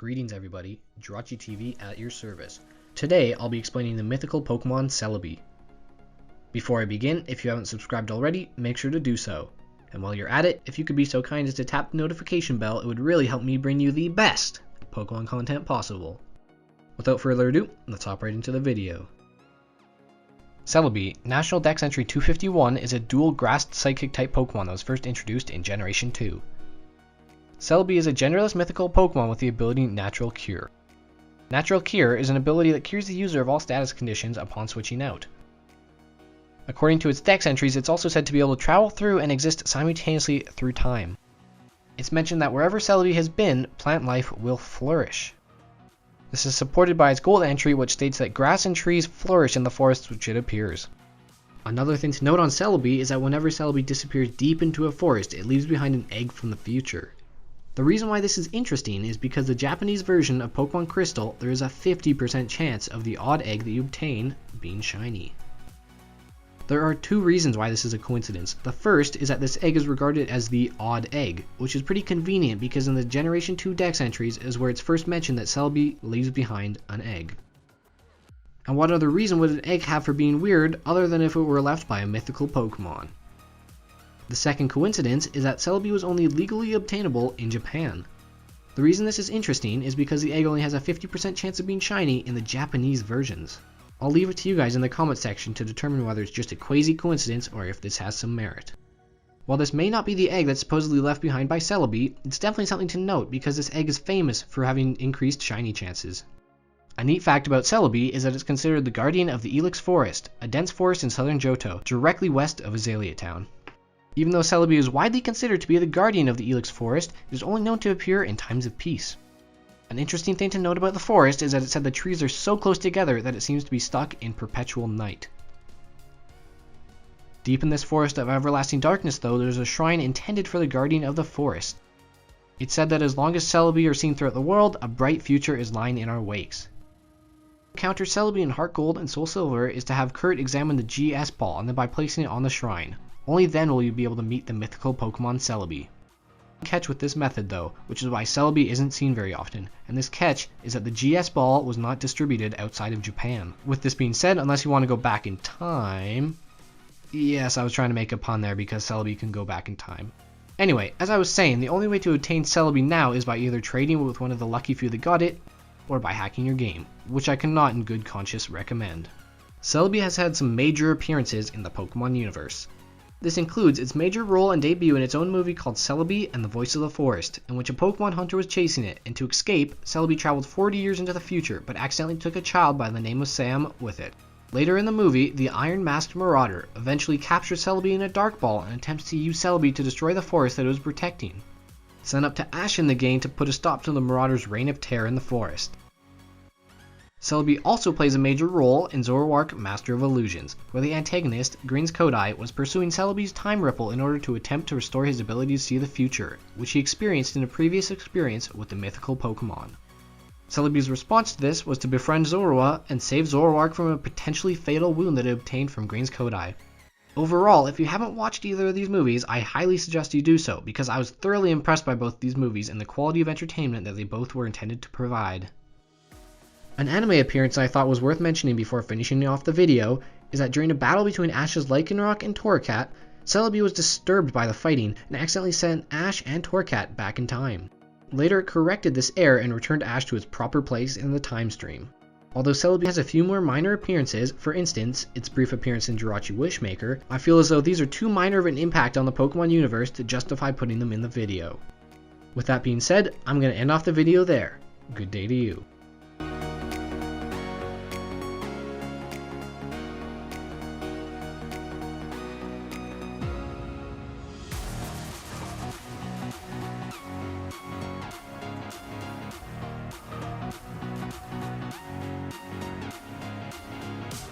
Greetings everybody, Jirachi TV at your service. Today I'll be explaining the mythical Pokemon Celebi. Before I begin, if you haven't subscribed already, make sure to do so. And while you're at it, if you could be so kind as to tap the notification bell, it would really help me bring you the best Pokemon content possible. Without further ado, let's hop right into the video. Celebi, National Dex Entry 251, is a dual Grass Psychic type Pokemon that was first introduced in Generation 2. Celebi is a genderless mythical Pokemon with the ability Natural Cure. Natural Cure is an ability that cures the user of all status conditions upon switching out. According to its Dex entries, it's also said to be able to travel through and exist simultaneously through time. It's mentioned that wherever Celebi has been, plant life will flourish. This is supported by its gold entry, which states that grass and trees flourish in the forests which it appears. Another thing to note on Celebi is that whenever Celebi disappears deep into a forest, it leaves behind an egg from the future. The reason why this is interesting is because the Japanese version of Pokemon Crystal, there is a 50% chance of the odd egg that you obtain being shiny. There are two reasons why this is a coincidence. The first is that this egg is regarded as the odd egg, which is pretty convenient because in the Generation 2 Dex entries is where it's first mentioned that Celebi leaves behind an egg. And what other reason would an egg have for being weird other than if it were left by a mythical Pokemon? The second coincidence is that Celebi was only legally obtainable in Japan. The reason this is interesting is because the egg only has a 50% chance of being shiny in the Japanese versions. I'll leave it to you guys in the comment section to determine whether it's just a crazy coincidence or if this has some merit. While this may not be the egg that's supposedly left behind by Celebi, it's definitely something to note because this egg is famous for having increased shiny chances. A neat fact about Celebi is that it's considered the guardian of the Ilex Forest, a dense forest in southern Johto, directly west of Azalea Town. Even though Celebi is widely considered to be the guardian of the Ilex Forest, it is only known to appear in times of peace. An interesting thing to note about the forest is that it said the trees are so close together that it seems to be stuck in perpetual night. Deep in this forest of everlasting darkness though, there's a shrine intended for the guardian of the forest. It's said that as long as Celebi are seen throughout the world, a bright future is lying in our wakes. To encounter Celebi in Heart Gold and Soul Silver is to have Kurt examine the GS ball and then by placing it on the shrine. Only then will you be able to meet the mythical Pokemon Celebi. Catch with this method though, which is why Celebi isn't seen very often, and this catch is that the GS ball was not distributed outside of Japan. With this being said, unless you want to go back in time... Yes, I was trying to make a pun there because Celebi can go back in time. Anyway, as I was saying, the only way to obtain Celebi now is by either trading with one of the lucky few that got it, or by hacking your game, which I cannot in good conscience recommend. Celebi has had some major appearances in the Pokemon universe. This includes its major role and debut in its own movie called Celebi and the Voice of the Forest, in which a Pokemon hunter was chasing it, and to escape, Celebi traveled 40 years into the future, but accidentally took a child by the name of Sam with it. Later in the movie, the Iron Masked Marauder eventually captures Celebi in a Dark Ball and attempts to use Celebi to destroy the forest that it was protecting. Sent up to Ash in the game to put a stop to the Marauder's reign of terror in the forest. Celebi also plays a major role in Zoroark Master of Illusions, where the antagonist, Green's Kodai, was pursuing Celebi's Time Ripple in order to attempt to restore his ability to see the future, which he experienced in a previous experience with the mythical Pokemon. Celebi's response to this was to befriend Zorua and save Zoroark from a potentially fatal wound that it obtained from Green's Kodai. Overall, if you haven't watched either of these movies, I highly suggest you do so, because I was thoroughly impressed by both these movies and the quality of entertainment that they both were intended to provide. An anime appearance I thought was worth mentioning before finishing off the video is that during a battle between Ash's Lycanroc and Torracat, Celebi was disturbed by the fighting and accidentally sent Ash and Torracat back in time. Later it corrected this error and returned Ash to its proper place in the time stream. Although Celebi has a few more minor appearances, for instance, its brief appearance in Jirachi Wishmaker, I feel as though these are too minor of an impact on the Pokemon universe to justify putting them in the video. With that being said, I'm going to end off the video there. Good day to you.